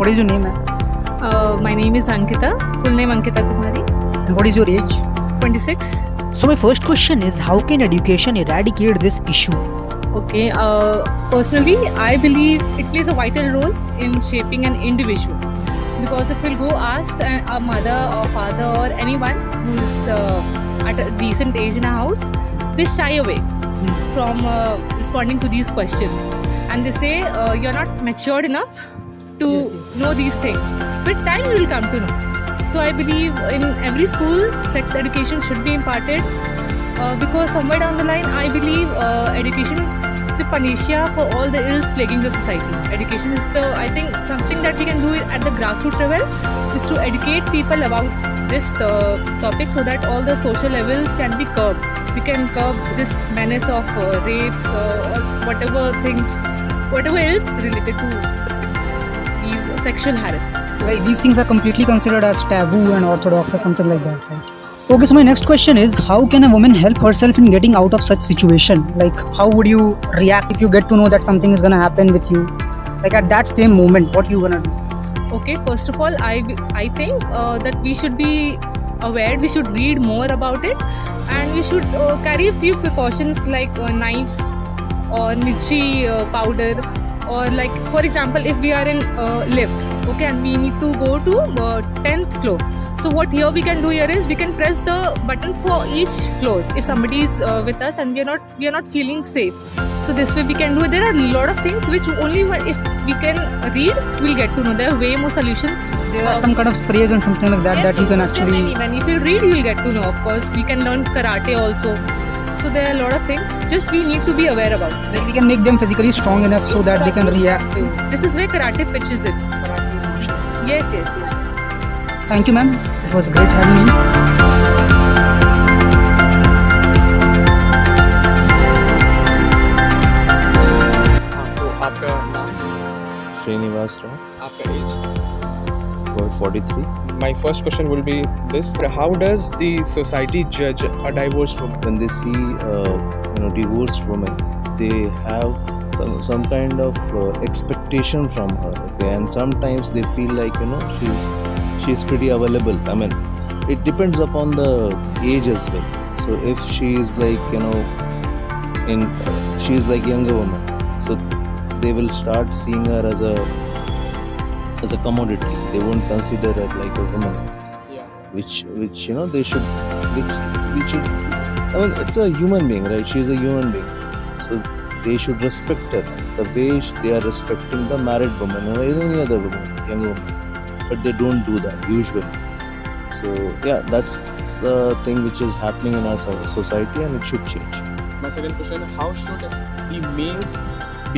What is your name, ma'am? My name is Ankita. Full name Ankita Kumari. And what is your age? 26. So my first question is, how can education eradicate this issue? Okay. Personally, I believe it plays a vital role in shaping an individual. Because if we'll go ask a mother or father or anyone who's at a decent age in a house, they shy away from responding to these questions. And they say, you're not matured enough to know these things. With time, you will come to know. So I believe in every school, sex education should be imparted because somewhere down the line, I believe education is the panacea for all the ills plaguing the society. Education is I think something that we can do at the grassroots level is to educate people about this topic so that all the social levels can be curbed. We can curb this menace of rapes or whatever else related to these sexual harassments. Like these things are completely considered as taboo and orthodox or something like that, right? Okay, so my next question is, how can a woman help herself in getting out of such situation? Like, how would you react if you get to know that something is gonna happen with you? Like at that same moment, what you gonna do? Okay, first of all, I think that we should be aware. We should read more about it, and we should carry a few precautions like knives or mirchi powder, or like for example, if we are in lift, okay, and we need to go to 10th floor. So what here we can do here is we can press the button for each floors if somebody is with us and we are not feeling safe. So this way we can do it. There are a lot of things which only if we can read we'll get to know. There are way more solutions. There are some kind of sprays and something like that that you can actually. Even if you read, you'll get to know. Of course, we can learn karate also. So there are a lot of things. Just we need to be aware about. Like we can make them physically strong enough so that they can react to. This is where karate pitches it. Yes. Thank you, ma'am. It was great having you. तो आपका नाम, Srinivas Rao, आपका as. for 43. My first question will be this: how does the society judge a divorced woman? When they see divorced woman, they have some kind of expectation from her, okay? And sometimes they feel like she's pretty available. I mean, it depends upon the age as well. So if she is like she's like younger woman, so they will start seeing her as a commodity. They won't consider her like a woman, Yeah. which they should, which I mean, it's a human being, right? She is a human being, so they should respect her the way they are respecting the married woman or any other woman, young woman. But they don't do that usually. So yeah, that's the thing which is happening in our society, and it should change. My second question: how should the males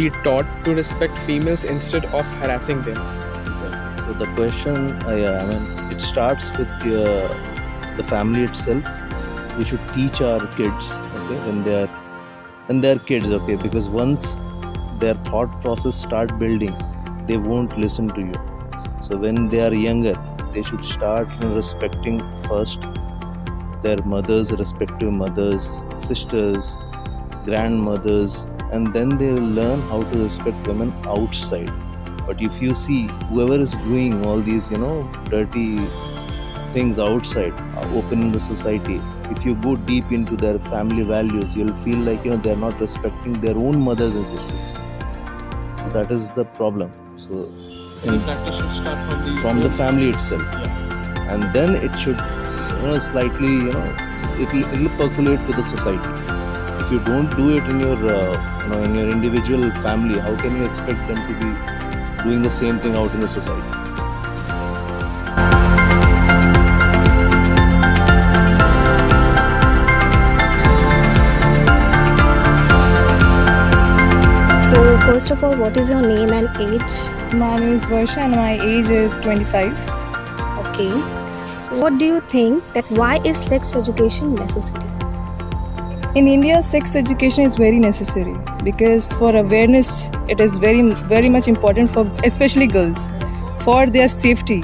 be taught to respect females instead of harassing them? So the question, I mean, it starts with the family itself. We should teach our kids, okay, when they are kids, okay, because once their thought process start building, they won't listen to you. So when they are younger, they should start respecting first their mothers, respective mothers, sisters, grandmothers, and then they will learn how to respect women outside. But if you see whoever is doing all these dirty things outside, open in the society, if you go deep into their family values, you'll feel like they're not respecting their own mothers and sisters. So that is the problem. So The practice should start from the family itself, Yeah. and then it should slightly it'll percolate to the society. If you don't do it in your in your individual family, how can you expect them to be doing the same thing out in the society? So first of all, what is your name and age? My name is Varsha and my age is 25. Okay. So what do you think that why is sex education necessary? In India, sex education is very necessary because for awareness, it is very, very much important for especially girls. For their safety,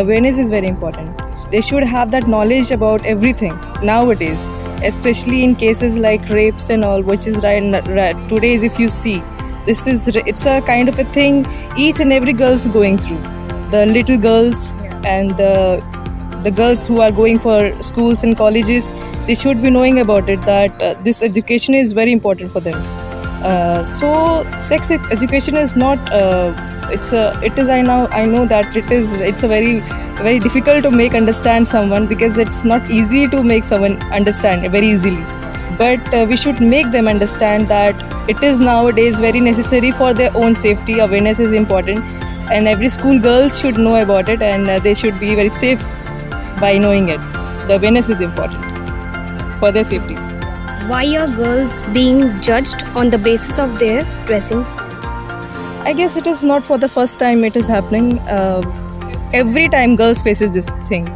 awareness is very important. They should have that knowledge about everything nowadays, especially in cases like rapes and all, which is right today's. If you see, it's a kind of a thing each and every girl's going through. the little girls and the girls who are going for schools and colleges, they should be knowing about it, that this education is very important for them. So sex education is not I know that it's a very difficult to make understand someone, because it's not easy to make someone understand very easily, but we should make them understand that it is nowadays very necessary for their own safety. Awareness is important, and every school girls should know about it, and they should be very safe by knowing it. The awareness is important for their safety. Why are girls being judged on the basis of their dressing sense? I guess it is not for the first time it is happening. Every time girls faces this thing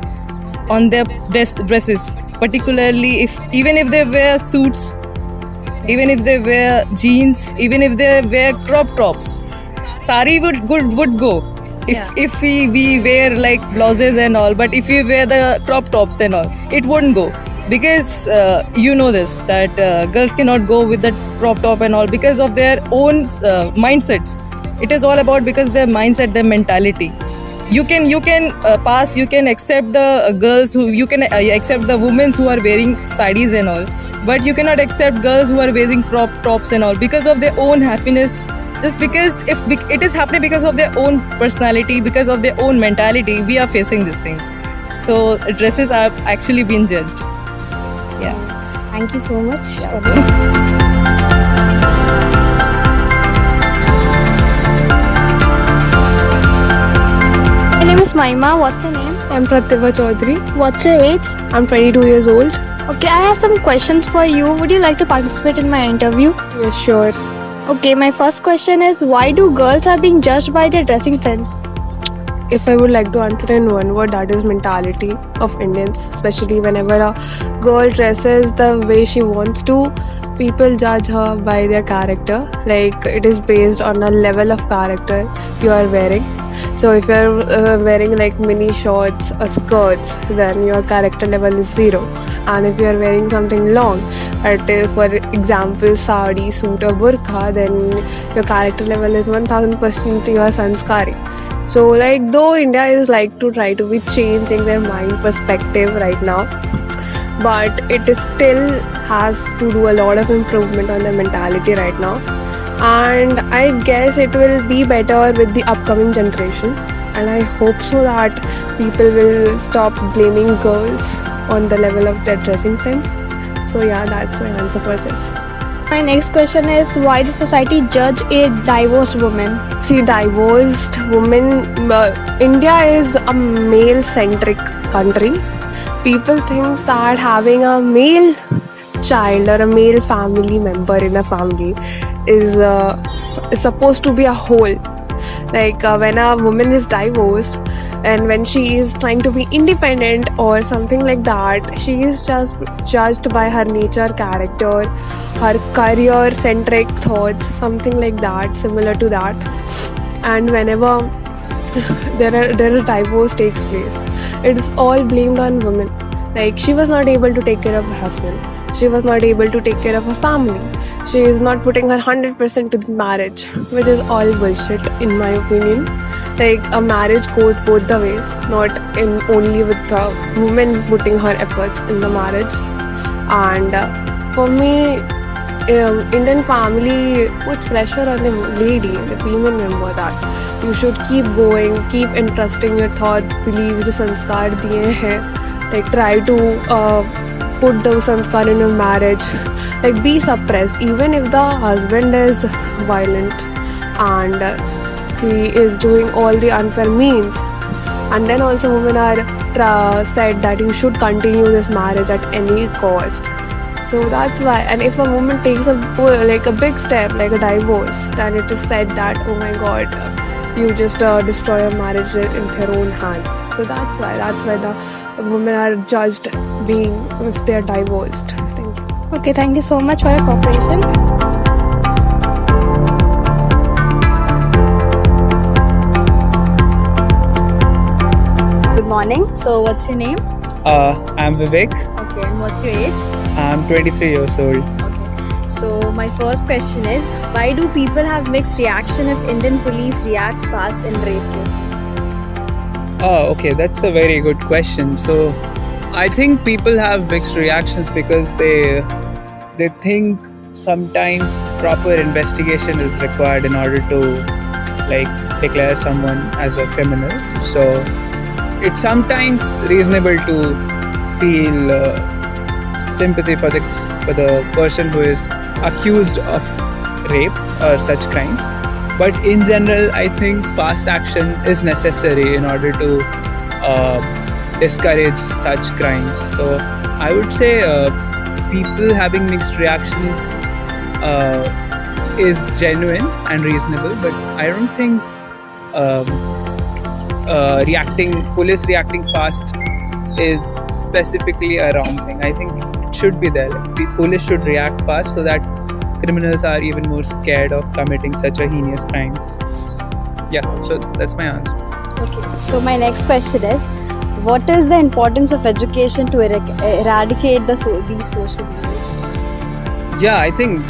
on their dresses, particularly even if they wear suits, even if they wear jeans, even if they wear crop tops, sari would go. If we wear like blouses and all, but if we wear the crop tops and all, it wouldn't go, because you know this, that girls cannot go with the crop top and all because of their own mindsets. It is all about because their mindset, their mentality. You can pass, you can accept the girls who, you can accept the women who are wearing sarees and all, but you cannot accept girls who are wearing crop tops and all because of their own happiness. Just because if it is happening because of their own personality, because of their own mentality, we are facing these things. So dresses are actually being judged. Yeah. Thank you so much. My name is Maima. What's your name? I'm Pratibha Chaudhary. What's your age? I'm 22 years old. Okay, I have some questions for you. Would you like to participate in my interview? Yes, sure. Okay, my first question is, why do girls are being judged by their dressing sense? If I would like to answer in one word, that is mentality of Indians. Especially whenever a girl dresses the way she wants to, people judge her by their character. Like, it is based on a level of character you are wearing. So if you're wearing like mini shorts or skirts, then your character level is 0. And if you're wearing something long, for example sari, suit or burqa, then your character level is 1000% you are sanskari. So like, though India is like to try to be changing their mind perspective right now, but it is still has to do a lot of improvement on their mentality right now. And I guess it will be better with the upcoming generation, and I hope so that people will stop blaming girls on the level of their dressing sense. So yeah, that's my answer for this. My next question is, why the society judge a divorced woman? See, divorced women, India is a male-centric country. People think that having a male child or a male family member in a family is supposed to be a whole. Like when a woman is divorced and when she is trying to be independent or something like that, she is just judged by her nature, character, her career-centric thoughts, something like that, similar to that. And whenever there a divorce takes place, it is all blamed on women. Like, she was not able to take care of her husband. She was not able to take care of her family. She is not putting her 100% to the marriage, which is all bullshit in my opinion. Like, a marriage goes both the ways, not in only with the woman putting her efforts in the marriage. And for me, Indian family puts pressure on the lady, the female member, that you should keep going, keep entrusting your thoughts, beliefs, जो संस्कार दिए हैं. Like, try to put those sanskar in your marriage. Like, be suppressed even if the husband is violent and he is doing all the unfair means. And then also women are said that you should continue this marriage at any cost. So that's why. And if a woman takes a big step like a divorce, then it is said that, oh my god, you just destroy a marriage with your own hands. So that's why the women are judged being if they are divorced. Thank you. Okay, thank you so much for your cooperation. Good morning. So, what's your name? I'm Vivek. Okay, and what's your age? I'm 23 years old. Okay. So, my first question is, why do people have mixed reaction if Indian police reacts fast in rape cases? Oh, okay, that's a very good question. So, I think people have mixed reactions because they think sometimes proper investigation is required in order to like declare someone as a criminal. So, it's sometimes reasonable to feel sympathy for the person who is accused of rape or such crimes. But in general, I think fast action is necessary in order to discourage such crimes. So I would say people having mixed reactions is genuine and reasonable, but I don't think police reacting fast is specifically a wrong thing. I think it should be there. Like, police should react fast so that criminals are even more scared of committing such a heinous crime. Yeah, so that's my answer. Okay, so my next question is, what is the importance of education to eradicate these social evils? Yeah, I think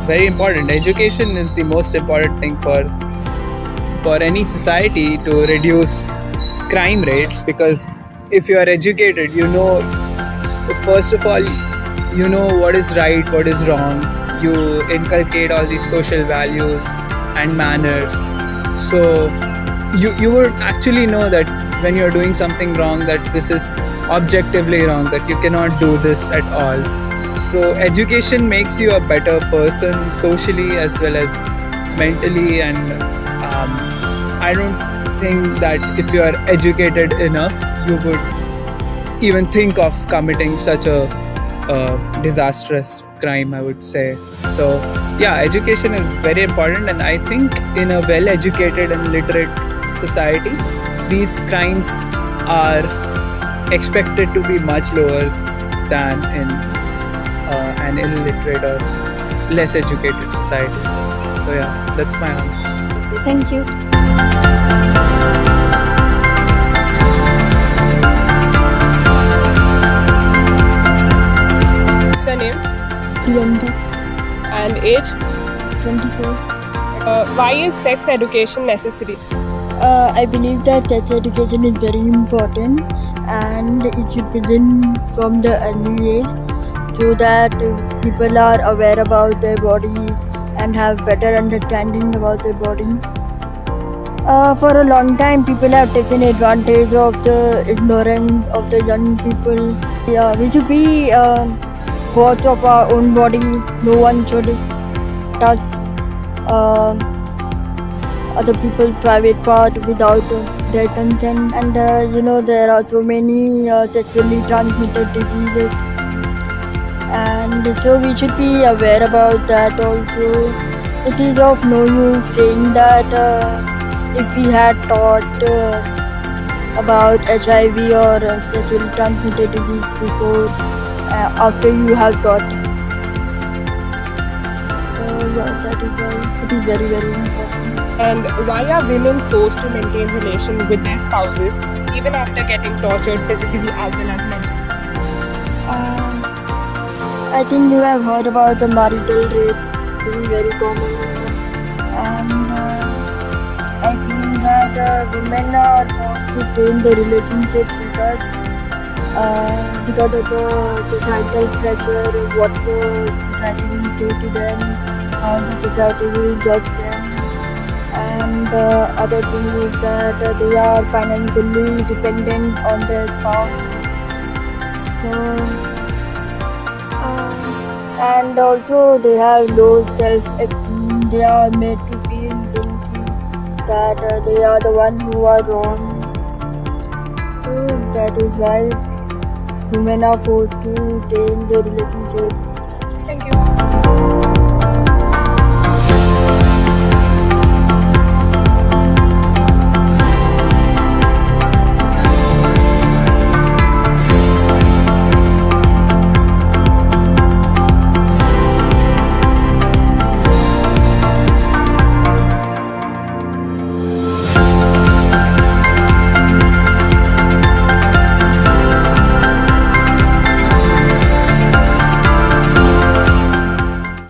very important. Education is the most important thing for any society to reduce crime rates, because if you are educated, you know, first of all, you know what is right, what is wrong. You inculcate all these social values and manners. So you would actually know that when you're doing something wrong, that this is objectively wrong, that you cannot do this at all. So education makes you a better person socially as well as mentally, and I don't think that if you are educated enough, you would even think of committing such a disastrous crime, I would say. So yeah, education is very important, and I think in a well-educated and literate society, these crimes are expected to be much lower than in an illiterate or less educated society. So yeah, that's my answer. Thank you. What's your name? Priyanka, And age? 24. Why is sex education necessary? I believe that sex education is very important and it should begin from the early age so that people are aware about their body and have better understanding about their body. For a long time, people have taken advantage of the ignorance of the young people. Yeah, we should be watch of our own body. No one should touch other people's private part without their consent. And there are so many sexually transmitted diseases, and so we should be aware about that also. It is of no use saying that if we had taught about HIV or sexually transmitted disease before, after you have taught. Yeah, that is why it is very, very important. And why are women forced to maintain relations with their spouses even after getting tortured physically as well as mentally? I think you have heard about the marital rape, it is very common, and I feel that women are forced to stay in the relationship because of the societal pressure, what the society will say to them, how the society will judge them. And the other thing is that they are financially dependent on their spouse. So, and also they have low self-esteem. They are made to feel guilty that they are the one who are wrong. So that is why women are forced to stay in the relationship